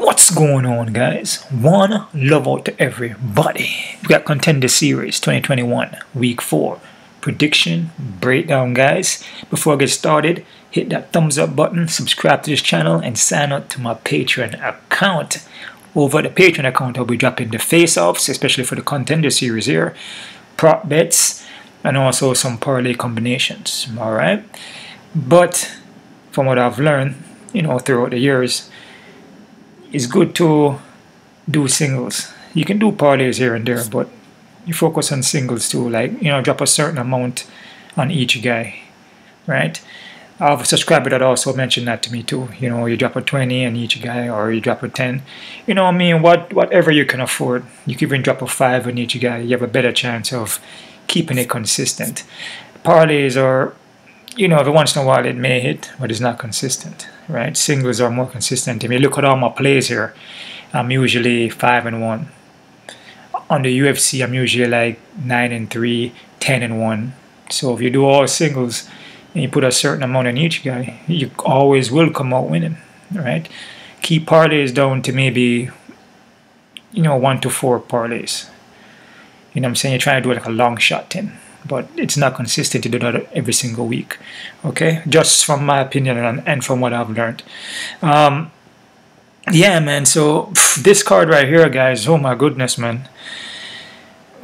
What's going on, guys? One love out to everybody. We got Contender Series 2021 Week 4 prediction breakdown, guys. Before I get started, hit that thumbs up button, subscribe to this channel, and sign up to my Patreon account. Over the Patreon account, I'll be dropping the face-offs, especially for the Contender Series here, prop bets, and also some parlay combinations. All right, but from what I've learned, throughout the years, it's good to do singles. You can do parlays here and there, but you focus on singles too. Like, drop a certain amount on each guy, right? I have a subscriber that also mentioned that to me too. You drop a 20 on each guy, or you drop a 10. Whatever you can afford. You can even drop a 5 on each guy. You have a better chance of keeping it consistent. Parlays are, every once in a while it may hit, but it's not consistent, right? Singles are more consistent. If you look at all my plays here, I'm usually 5-1. On the UFC, I'm usually like 9-3, 10-1. So if you do all singles and you put a certain amount on each guy, you always will come out winning, right? Keep parlays down to maybe, 1 to 4 parlays. What I'm saying? You're trying to do like a long shot thing, but it's not consistent to do that every single week. Okay, just from my opinion and from what I've learned. Yeah, man. So this card right here, guys. Oh my goodness, man.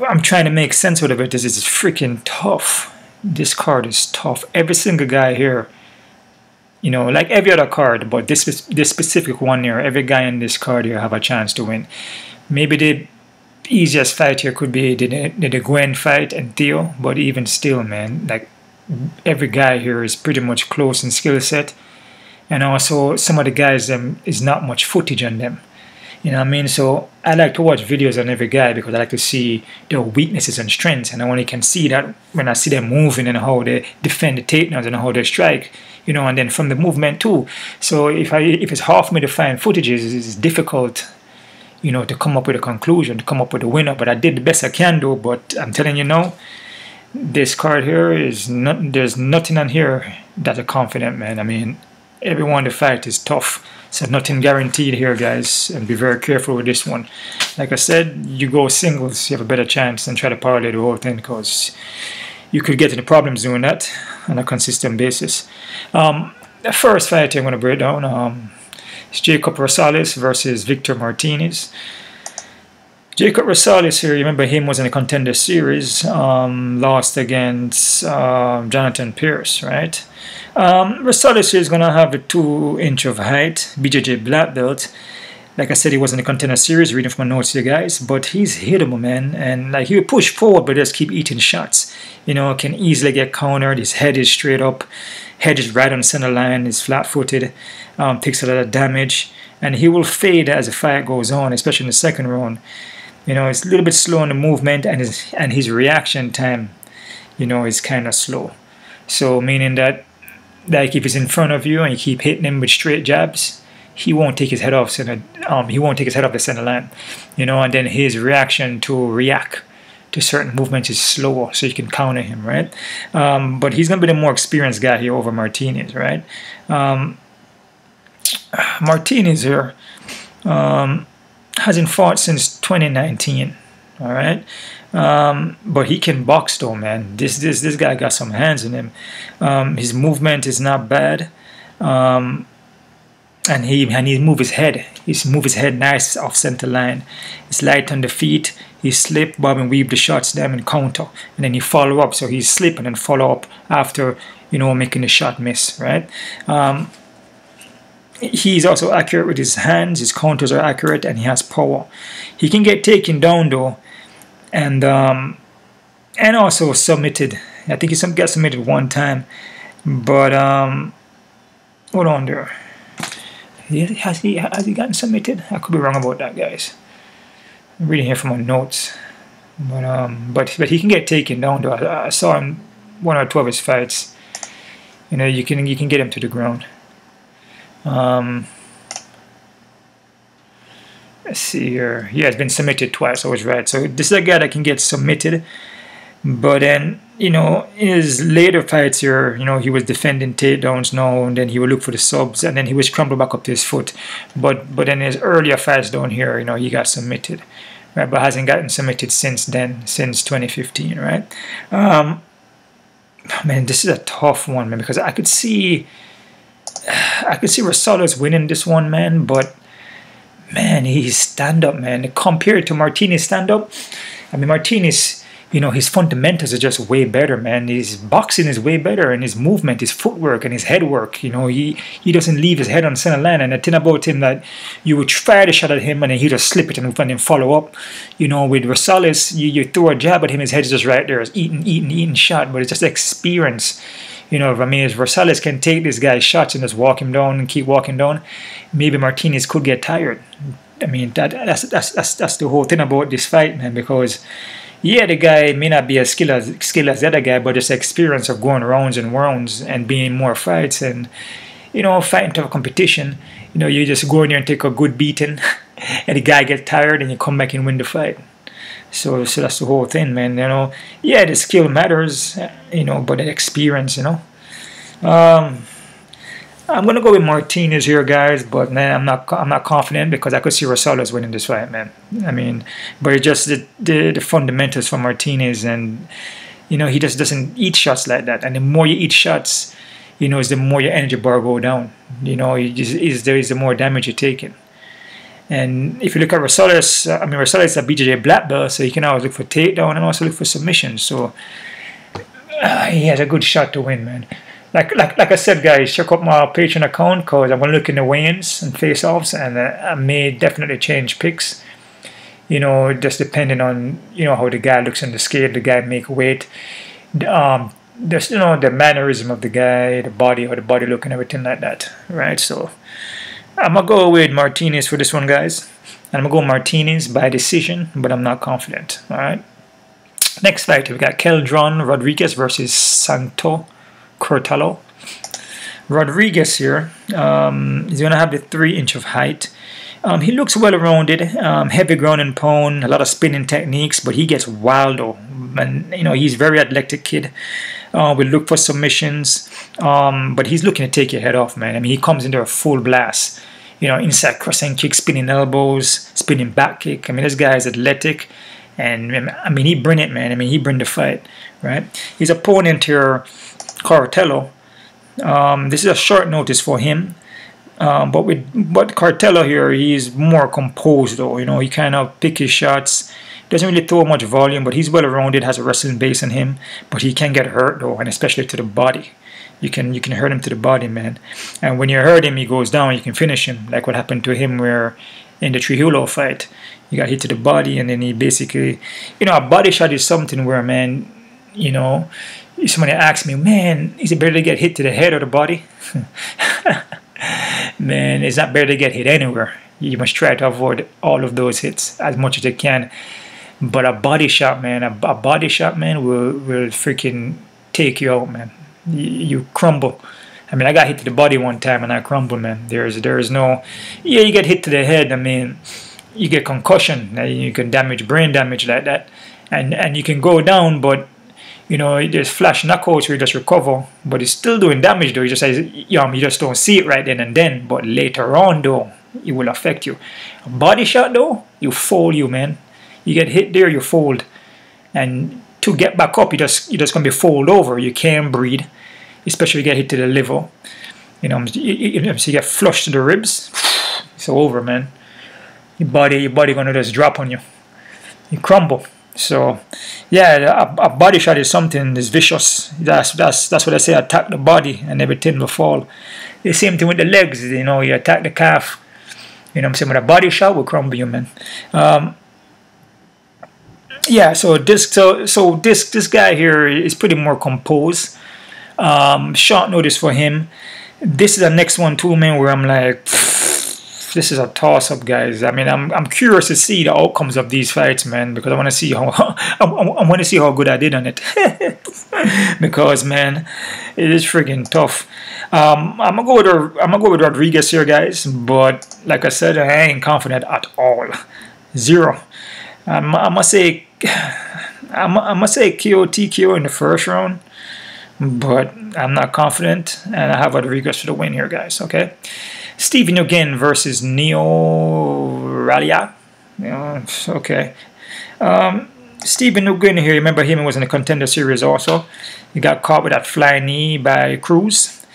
I'm trying to make sense out of it. This is freaking tough. This card is tough. Every single guy here, like every other card, but this specific one here, every guy in this card here have a chance to win. Maybe the easiest fight here could be the Nguyen fight and Theo, but even still, man, like every guy here is pretty much close in skill set, and also some of the guys is not much footage on them. So I like to watch videos on every guy because I like to see their weaknesses and strengths, and I only can see that when I see them moving and how they defend the takedowns and how they strike, and then from the movement too. So if it's hard for me to find footages, it's difficult, to come up with a conclusion, to come up with a winner. But I did the best I can do. But I'm telling you now, this card here is not. There's nothing on here that's a confident man. I mean, everyone the fight is tough. So nothing guaranteed here, guys, and be very careful with this one. Like I said, you go singles, you have a better chance than try to parlay the whole thing, because you could get into problems doing that on a consistent basis. The first fight I'm going to break down is Jacob Rosales versus Victor Martinez. Jacob Rosales here, you remember him was in the Contender Series, lost against Jonathan Pierce, right? Rosales is going to have a 2-inch of height, BJJ black belt. Like I said, he was in the Contender Series, reading from my notes here, guys. But he's hittable, man. And like, he'll push forward, but just keep eating shots. Can easily get countered. His head is straight up. Head is right on the center line. He's flat-footed. Takes a lot of damage. And he will fade as the fight goes on, especially in the second round. It's a little bit slow in the movement, and his reaction time, is kind of slow. So meaning that, like, if he's in front of you and you keep hitting him with straight jabs, he won't take his head off center. He won't take his head off the center line, and then his reaction to react to certain movements is slower, so you can counter him, right? But he's gonna be the more experienced guy here over Martinez, right? Martinez here hasn't fought since 2019, all right? But he can box though, man. This guy got some hands in him. His movement is not bad, and he move his head. He's move his head nice off center line. He's light on the feet. He slip, bob and weave the shots them and counter, and then he follow up. So he's slip and then follow up after making the shot miss, right? He's also accurate with his hands. His counters are accurate, and he has power. He can get taken down though, and also submitted. I think he got submitted one time, but hold on there. Has he gotten submitted? I could be wrong about that, guys. I'm reading here from my notes, but he can get taken down though. I saw him 1 or 2 of his fights. You can get him to the ground. Let's see here. Yeah, it's been submitted twice. I was right. So this is a guy that can get submitted, but then you know, in his later fights here, you know, he was defending takedowns now, and then he would look for the subs, and then he would scramble back up to his foot. But in his earlier fights down here, you know, he got submitted, right? But hasn't gotten submitted since then, since 2015, right? Man, this is a tough one, man, because I could see Rosales winning this one, man, but man, he's stand-up, man. Compared to Martinez stand-up, I mean, Martinez, you know, his fundamentals are just way better, man. His boxing is way better, and his movement, his footwork, and his head work. You know, he doesn't leave his head on center line. And the thing about him that you would fire the shot at him, and then he just slip it and then follow up. You know, with Rosales, you throw a jab at him, his head is just right there, it's eating shot. But it's just experience. You know, I mean, if Rosales can take this guy's shots and just walk him down and keep walking down, maybe Martinez could get tired. I mean, that's the whole thing about this fight, man, because yeah, the guy may not be as skilled as the other guy, but just experience of going rounds and rounds and being in more fights and, you know, fighting tough competition. You know, you just go in there and take a good beating and the guy gets tired and you come back and win the fight. So that's the whole thing, man. You know, yeah, the skill matters, you know, but the experience, you know. I'm gonna go with Martinez here, guys, but man, I'm not confident because I could see Rosales winning this fight, man. I mean, but it's just the fundamentals for Martinez, and you know, he just doesn't eat shots like that. And the more you eat shots, you know, is the more your energy bar go down. You know, there is the more damage you're taking. And if you look at Rosales, I mean, Rosales is a BJJ black belt, so you can always look for takedown and also look for submission. So he has a good shot to win, man. Like I said, guys, check out my Patreon account because I'm going to look in the weigh-ins and face-offs, and I may definitely change picks. You know, just depending on, you know, how the guy looks on the scale, the guy make weight. Just, you know, the mannerism of the guy, the body, how the body look and everything like that, right? So I'm going to go with Martinez for this one, guys. And I'm going to go Martinez by decision, but I'm not confident, all right? Next fight, we got Kleydson Rodrigues versus Santo Cortallo. Rodrigues here, he's going to have the 3-inch of height. He looks well-rounded, heavy ground and pound, a lot of spinning techniques, but he gets wild though. And, you know, he's a very athletic kid. We look for submissions, but he's looking to take your head off, man. I mean, he comes into a full blast. You know, inside crossing kick, spinning elbows, spinning back kick. I mean, this guy is athletic. And, I mean, he bring it, man. I mean, he bring the fight, right? His opponent here, Curatolo. This is a short notice for him, but Cortallo here, he's more composed though. You know, he kind of pick his shots, doesn't really throw much volume, but he's well-rounded, has a wrestling base in him, but he can get hurt though, and especially to the body. You can hurt him to the body, man. And when you hurt him, he goes down, you can finish him, like what happened to him where in the Trujillo fight, he got hit to the body, and then he basically, you know, a body shot is something where, man, you know, somebody asks me, man, is it better to get hit to the head or the body? Man, it's not better to get hit anywhere. You must try to avoid all of those hits as much as you can. But a body shot, man, will freaking take you out, man. You crumble. I mean, I got hit to the body one time and I crumbled, man. There is no, yeah, you get hit to the head. I mean, you get concussion. You can brain damage like that, and you can go down, but you know, there's flash knockouts where you just recover, but it's still doing damage though. You just don't see it right then and then, but later on though, it will affect you. A body shot though, you fold, you man. You get hit there, you fold, and to get back up, you're just gonna be fold over. You can't breathe, especially if you get hit to the liver. You know, so you get flushed to the ribs. It's over, man. Your body gonna just drop on you. You crumble. So, yeah, a body shot is something that's vicious. That's what I say. Attack the body and everything will fall. The same thing with the legs. You know, you attack the calf. You know what I'm saying? With a body shot will crumble you, man. Yeah. So this guy here is pretty more composed. Short notice for him. This is the next one too, man. Where I'm like, this is a toss-up, guys. I mean, I'm curious to see the outcomes of these fights, man, because I want to see how how good I did on it. Because, man, it is freaking tough. I'm gonna go with Rodrigues here, guys. But like I said, I ain't confident at all. Zero. I must say, I must say KO TKO in the first round, but I'm not confident, and I have Rodrigues for the win here, guys. Okay, Stephen Nguyen versus Rlayang. Okay. Stephen Nguyen here, remember him was in the Contender series also. He got caught with that flying knee by Cruz.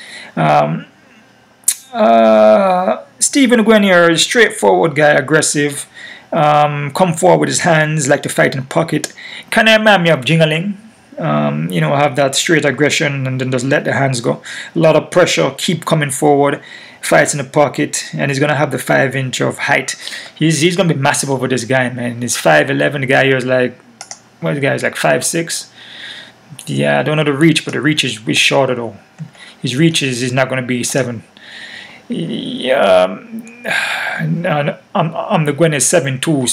Stephen Nguyen here is a straightforward guy, aggressive. Come forward with his hands, like to fight in the pocket. Kind of remind me of Jingling. Have that straight aggression and then just let the hands go. A lot of pressure, keep coming forward, fights in the pocket, and he's gonna have the 5-inch of height. He's gonna be massive over this guy, man. He's 5'11". The guy here is like, what? The guy is like 5'6". Yeah, I don't know the reach, but the reach is shorter though. His reach is not gonna be 7. Yeah, the Nguyen is 7'2",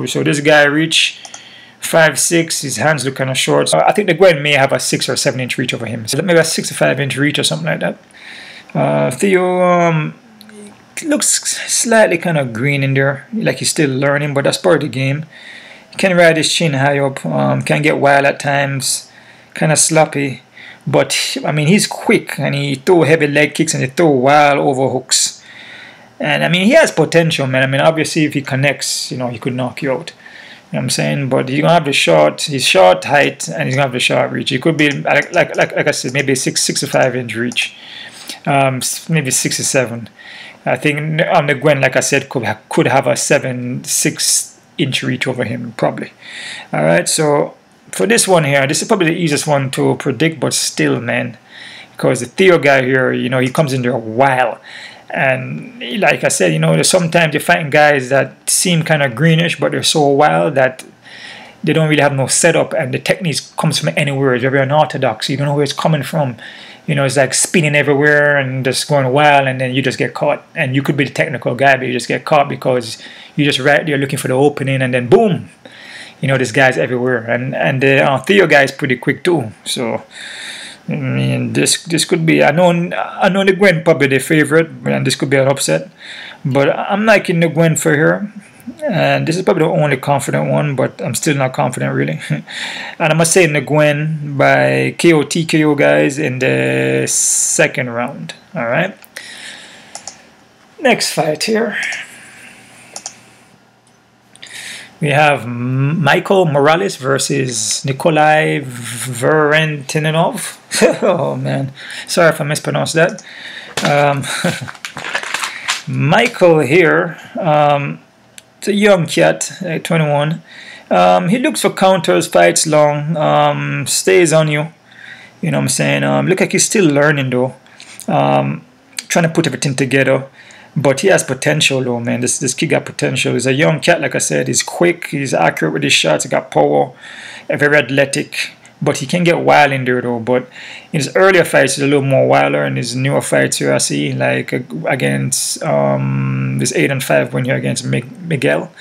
so this guy reach 5'6". His hands look kind of short. So I think the Nguyen may have a 6 or 7-inch reach over him. So maybe a 6 or 5-inch reach or something like that. Theo looks slightly kind of green in there, like he's still learning, but that's part of the game. He can ride his chin high up, can get wild at times, kind of sloppy. But I mean, he's quick and he throw heavy leg kicks and he throw wild overhooks. And I mean, he has potential, man. I mean, obviously, if he connects, he could knock you out. You know what I'm saying? But he's gonna have the short, his short height, and he's gonna have the short reach. He could be like I said, maybe 6 or 5-inch reach, maybe 6 or 7. I think on the Nguyen, like I said, could have a 6-inch reach over him probably. All right, so. For this one here, this is probably the easiest one to predict, but still, man, because the Theo guy here, he comes in there wild, and like I said, there's sometimes you're fighting guys that seem kind of greenish, but they're so wild that they don't really have no setup, and the technique comes from anywhere. It's very unorthodox. You don't know where it's coming from. It's like spinning everywhere and just going wild, and then you just get caught. And you could be the technical guy, but you just get caught because you just right there looking for the opening, and then boom. This guy's everywhere, and the Theo guy is pretty quick too. So, I mean, this could be. I know the Nguyen probably the favorite, and this could be an upset. But I'm liking the Nguyen for here, and this is probably the only confident one. But I'm still not confident really. And I must say the Nguyen by KO TKO, guys, in the second round. All right. Next fight here. We have Michael Morales versus Nikolay Veretennikov. Oh man, sorry if I mispronounced that. Michael here, it's a young cat, 21. He looks for counters, fights long, stays on you. You know what I'm saying? Look like he's still learning though. Trying to put everything together. But he has potential though, man. This kid got potential. He's a young cat, like I said. He's quick, he's accurate with his shots, he got power, very athletic. But he can get wild in there though. But in his earlier fights, he's a little more wilder. In his newer fights here, I see, like against this 8-5 win here against Miguel.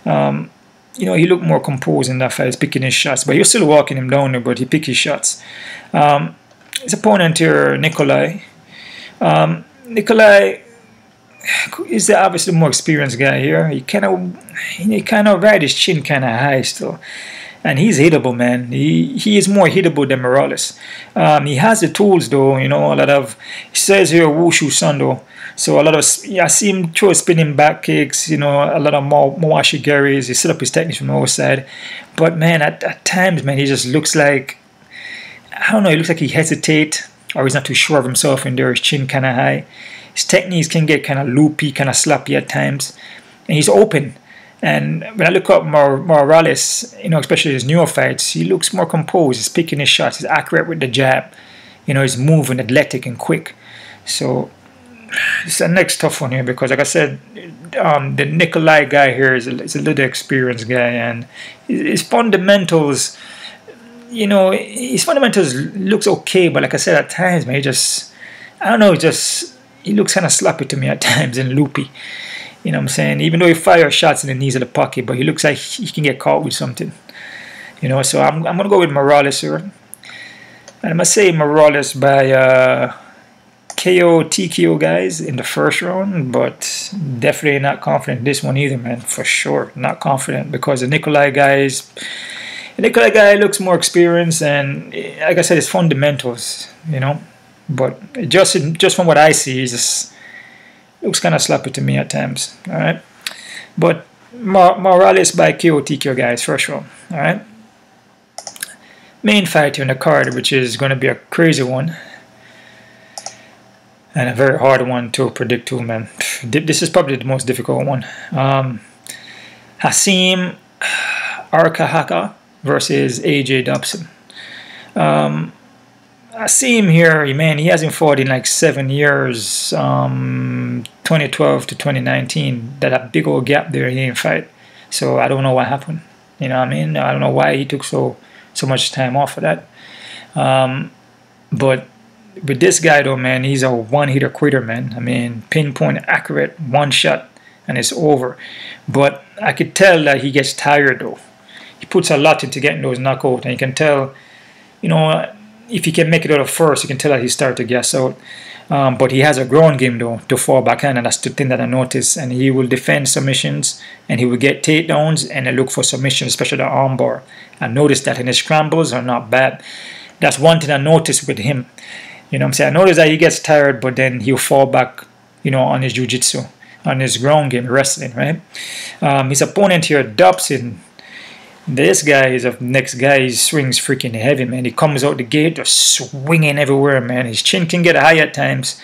He looked more composed in that fight. He's picking his shots. But you're still walking him down there, but he picked his shots. His opponent here, Nikolay. Nikolay is obviously the more experienced guy here. He kind of ride his chin kind of high still, and he's hittable, man. He is more hittable than Morales. He has the tools though. A lot of, he says here wushu Santo. So a lot of, I see him throw spinning back kicks. A lot of more ashigaris. He set up his techniques from the outside, but man, at times, man, he just looks like, I don't know. He looks like he hesitates, or he's not too sure of himself in there. His chin kind of high. His techniques can get kind of loopy, kind of sloppy at times, and he's open. And when I look up Morales, especially his newer fights, he looks more composed. He's picking his shots. He's accurate with the jab. He's moving, athletic, and quick. So it's the next tough one here because, like I said, the Nikolai guy here is a little experienced guy, and his fundamentals, his fundamentals looks okay, but like I said, at times, man, he looks kind of sloppy to me at times and loopy. You know what I'm saying? Even though he fires shots in the knees of the pocket, but he looks like he can get caught with something. So I'm going to go with Morales here. And I must say Morales by KO TKO, guys, in the first round, but definitely not confident in this one either, man, for sure. Not confident because the Nikolai guys, The Nikolai guy looks more experienced, and like I said, his fundamentals, you know. But just from what I see, it just looks kind of sloppy to me at times. All right, but Morales by KOTK, guys, for sure. All right. Main fight here in the card, which is going to be a crazy one and a very hard one to predict too, man. This is probably the most difficult one. Haseem Arkhagha versus AJ Dobson. Haseem here, man, he hasn't fought in like 7 years, 2012 to 2019. That a big old gap there, he didn't fight. So I don't know what happened. You know what I mean? I don't know why he took so much time off of that. But with this guy though, man, he's a one-hitter quitter, man. I mean, pinpoint accurate, one shot, and it's over. But I could tell that he gets tired though. He puts a lot into getting those knockouts, and you can tell, you know, if he can make it out of first, you can tell that he started to gas out. But he has a ground game though to fall back in, and that's the thing that I noticed. And he will defend submissions, and he will get takedowns, and look for submissions, especially the armbar. I noticed that, and his scrambles are not bad. That's one thing I noticed with him. You know what I'm saying? I noticed that he gets tired, but then he'll fall back, you know, on his jiu-jitsu, on his ground game, wrestling, right? His opponent here, Dobson. This guy is a next guy. He swings freaking heavy, man. He comes out the gate just swinging everywhere, man. His chin can get high at times,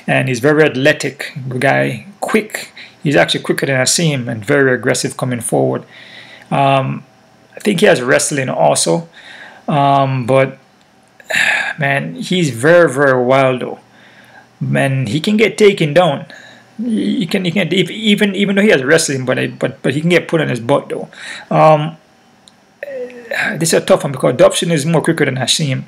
and he's very athletic guy, quick. He's actually quicker than Haseem, and very aggressive coming forward. I think he has wrestling also, but man, he's very, very wild though. Man, he can get taken down. He can even though he has wrestling, but he can get put on his butt though. This is a tough one because Dobson is more quicker than Haseem,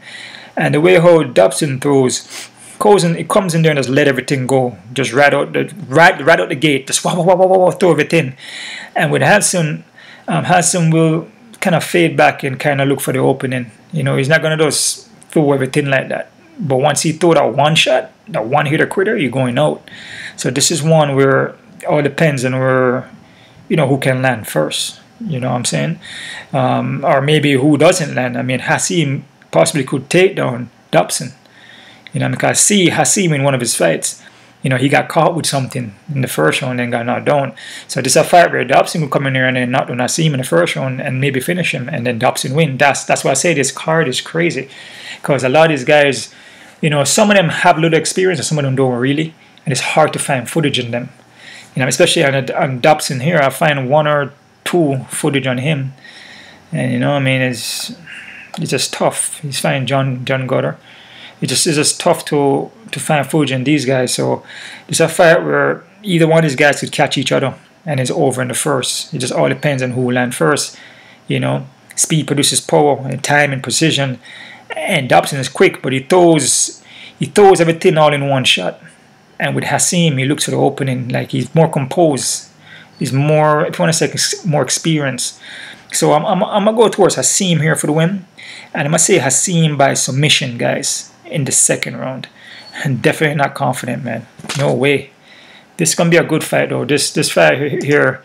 and the way how Dobson throws, it comes in there and just let everything go, just right out the gate, just throw everything. And with Haseem, Haseem will kind of fade back and kind of look for the opening. You know, he's not gonna just throw everything like that. But once he throw that one shot, that one hitter quitter, you're going out. So this is one where it all depends on where, you know, who can land first. You know what I'm saying? Or maybe who doesn't land. I mean, Haseem possibly could take down Dobson. You know, because I see Haseem in one of his fights, you know, he got caught with something in the first round and got knocked down. So this is a fight where Dobson will come in there and then knock down Haseem in the first round and maybe finish him, and then Dobson win. That's why I say this card is crazy, because a lot of these guys, you know, some of them have a little experience and some of them don't really, and it's hard to find footage in them. You know, especially on Dobson here, I find 1 or 2 footage on him, and you know, I mean, it's just tough. He's fighting John Gutter. It's just tough to find footage in these guys. So it's a fight where either one of these guys could catch each other, and it's over in the first. It just all depends on who will land first. You know, speed produces power, and time and precision. And Dobson is quick, but he throws everything all in one shot. And with Haseem, he looks for the opening, like he's more composed. He's more, if you want to say, more experienced. So I'm gonna go towards Haseem here for the win, and I'm gonna say Haseem by submission, guys, in the second round. I'm definitely not confident, man. No way. This is gonna be a good fight though. This fight here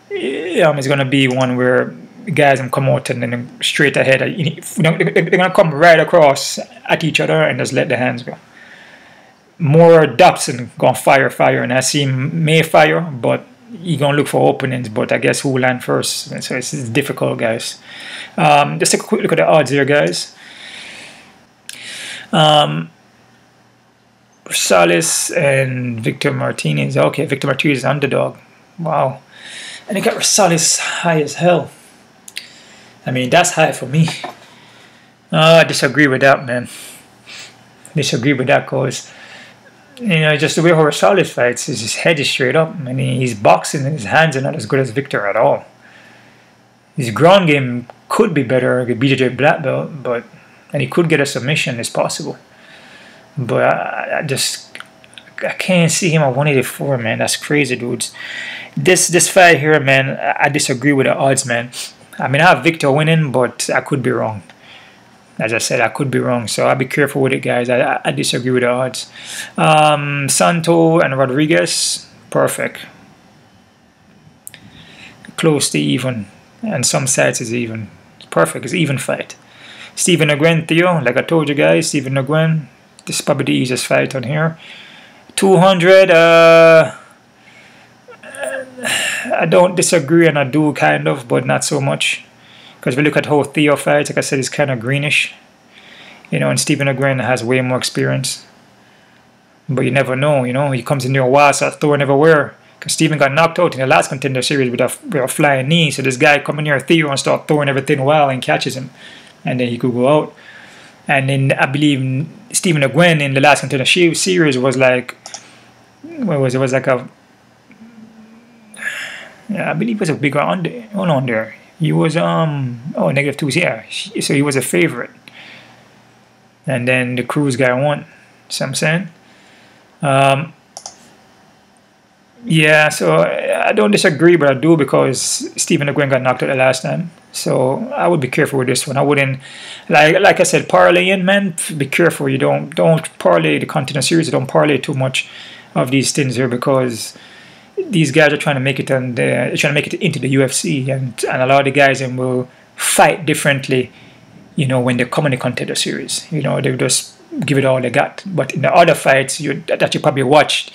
is gonna be one where guys can come out and then straight ahead. They're gonna come right across at each other and just let the hands go. More Dobson gonna fire, and Haseem may fire, but you're gonna look for openings. But I guess who will land first? So it's difficult, guys. Just take a quick look at the odds here, guys. Rosales and Victor Martinez. Okay, Victor Martinez is underdog. Wow. And they got Rosales high as hell. I mean, that's high for me. I disagree with that, man. Disagree with that, because, you know, just the way how Rosales fights, his head is straight up. I mean, he's boxing and his hands are not as good as Victor at all. His ground game could be better, like a BJJ black belt, and he could get a submission, it's possible. But I can't see him at 184, man. That's crazy, dudes. This fight here, man, I disagree with the odds, man. I mean, I have Victor winning, but I could be wrong. As I said, I could be wrong, so I'll be careful with it, guys. I disagree with the odds. Santo and Rodrigues, perfect. Close to even, and some sites is even. perfect. It's even fight. Stephen Nguyen, Theo, like I told you guys, Stephen Nguyen, this is probably the easiest fight on here. 200, I don't disagree, and I do kind of, but not so much. Because if you look at how Theo fights, like I said, he's kind of greenish. You know, and Stephen Nguyen has way more experience. But you never know, you know. He comes in there wild, starts throwing everywhere. Because Stephen got knocked out in the last Contender series with a flying knee. So this guy coming near Theo and start throwing everything wild and catches him. And then he could go out. And then I believe Stephen Nguyen in the last Contender series was like, what was it? It was like a, yeah, I believe it was a bigger under. Hold on there. He was -2s, yeah. So he was a favorite. And then the Cruz guy won. See what I'm saying? Yeah, so I don't disagree, but I do because Stephen Nguyen got knocked out the last time. So I would be careful with this one. I wouldn't, like I said, parlaying, man. Be careful. You don't parlay the Contender series. Don't parlay too much of these things here because these guys are trying to make it, and they're trying to make it into the UFC, and a lot of the guys will fight differently. You know, when they come in the Contender series, you know, they just give it all they got. But in the other fights that you probably watched,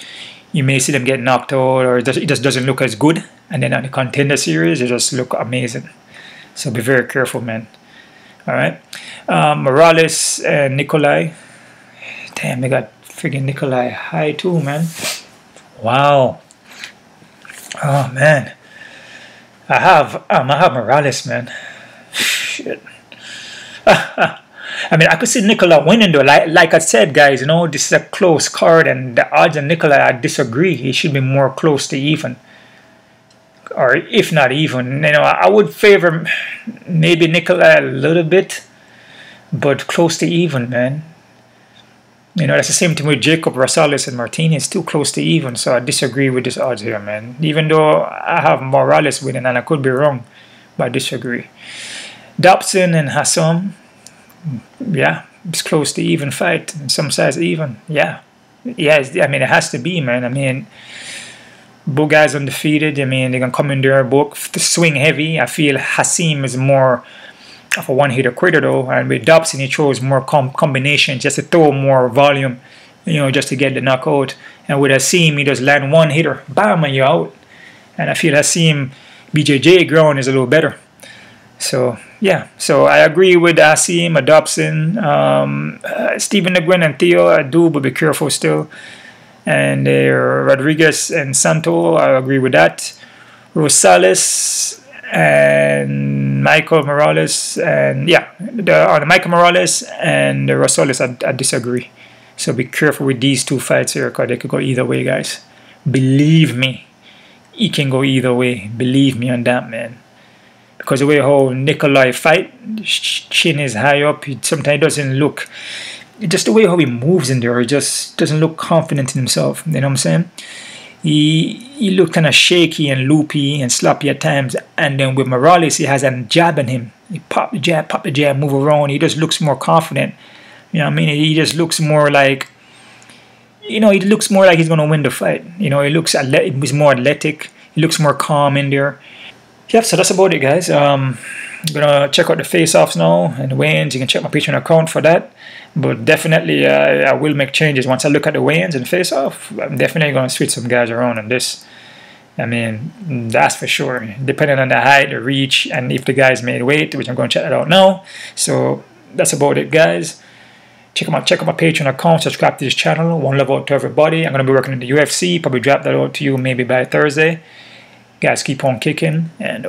you may see them get knocked out, or it just doesn't look as good. And then on the Contender series, they just look amazing. So be very careful, man. All right. Morales and Nikolai. Damn, they got friggin' Nikolai high too, man. Wow. Oh, man. I have Morales, man. Shit. I mean, I could see Nikolai winning though. Like I said, guys, you know, this is a close card, and the odds on Nikolai, I disagree. He should be more close to even, or if not even. You know, I would favor maybe Nikolai a little bit, but close to even, man. You know, that's the same thing with Jacob, Rosales, and Martinez. Too close to even, so I disagree with this odds here, man. Even though I have Morales winning, and I could be wrong, but I disagree. Dobson and Haseem. Yeah, it's close to even fight, and some size even. Yeah, I mean, it has to be, man. I mean, both guys undefeated. I mean, they're gonna come in there both to swing heavy. I feel Haseem is more of a one-hitter quitter though, and with Dobson he throws more combinations just to throw more volume, you know, just to get the knockout. And with Haseem, he just land one hitter, bam, and you're out. And I feel Haseem BJJ ground is a little better. So yeah, so I agree with Haseem, Dobson, Stephen Nguyen and Theo. I do, but be careful still. And Rodrigues and Santo, I agree with that. Rosales and Michael Morales, and yeah, the Michael Morales and the Rosales, I disagree. So be careful with these two fights here, because they could go either way, guys. Believe me, it can go either way. Believe me on that, man. Because the way how Nikolai fight, chin is high up, he sometimes doesn't look, just the way how he moves in there, he just doesn't look confident in himself. You know what I'm saying? He looked kind of shaky and loopy and sloppy at times. And then with Morales, he has a jab in him. He pop the jab, move around. He just looks more confident. You know what I mean? He just looks more like, you know, he looks more like he's going to win the fight. You know, he's more athletic. He looks more calm in there. Yep, so that's about it, guys. I'm gonna check out the face-offs now and the weigh-ins. You can check my Patreon account for that. But definitely, I will make changes once I look at the weigh-ins and face-off. I'm definitely gonna switch some guys around on this. I mean, that's for sure. Depending on the height, the reach, and if the guys made weight, which I'm gonna check that out now. So that's about it, guys. Check out my Patreon account. Subscribe to this channel. One love out to everybody. I'm gonna be working in the UFC. Probably drop that out to you maybe by Thursday. Guys, keep on kicking, and